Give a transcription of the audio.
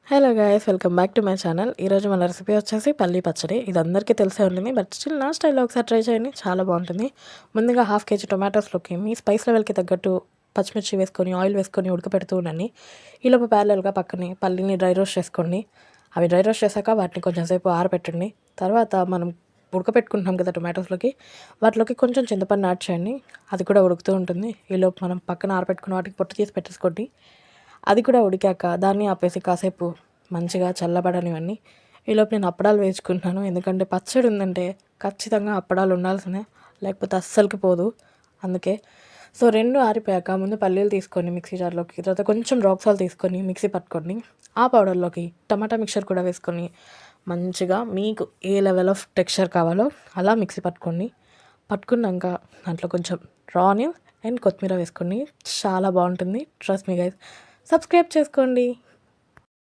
Hello guys, welcome back to my channel. ఈరోజు మన recipe వచ్చేసి పల్లీ పచ్చడి. ఇది అందరికీ తెలిసే ఉంటుంది, బట్ స్టిల్ నా స్టైల్లో ఒకసారి ట్రై చేయండి, చాలా బాగుంటుంది. ముందుగా 1/2 kg టొమాటోస్లోకి మీ స్పైస్ లెవెల్కి తగ్గట్టు పచ్చిమిర్చి వేసుకొని ఆయిల్ వేసుకొని ఉడకపెడుతూ ఉండండి. ఈలోపు ప్యారలల్గా పక్కనే పల్లీని డ్రై రోస్ట్ చేసుకోండి. అవి డ్రై రోస్ట్ చేశాక వాటిని కొంచెం సేపు ఆరబెట్టండి. తర్వాత మనం ఉడకపెట్టుకుంటున్నాం కదా టొమాటోస్లోకి, వాటిలోకి కొంచెం చింతపండు యాడ్ చేయండి. అది కూడా ఉడుకుతూ ఉంటుంది. ఈలోపు మనం పక్కన ఆరబెట్టుకున్న వాటికి పొట్టు తీసి పెట్టేసుకోండి. అది కూడా ఉడికాక దాన్ని ఆపేసి కాసేపు మంచిగా చల్లబడనివన్నీ. ఈలోపు నేను అప్పడాలు వేసుకుంటున్నాను, ఎందుకంటే పచ్చడి ఉందంటే ఖచ్చితంగా అప్పడాలు ఉండాల్సిందే, లేకపోతే అస్సలకి పోదు. అందుకే సో 2 ఆరిపోయాక ముందు పల్లీలు తీసుకొని మిక్సీ జార్లోకి, తర్వాత కొంచెం రాక్ సాల్ట్ తీసుకొని మిక్సీ పట్టుకోండి. ఆ పౌడర్లోకి టమాటా మిక్చర్ కూడా వేసుకొని మంచిగా మీకు ఏ లెవెల్ ఆఫ్ టెక్స్చర్ కావాలో అలా మిక్సీ పట్టుకోండి. పట్టుకున్నాక దాంట్లో కొంచెం రా ఆనియన్ అండ్ కొత్తిమీర వేసుకోండి, చాలా బాగుంటుంది. ట్రస్ట్ మీ గైస్, సబ్స్క్రైబ్ చేసుకోండి.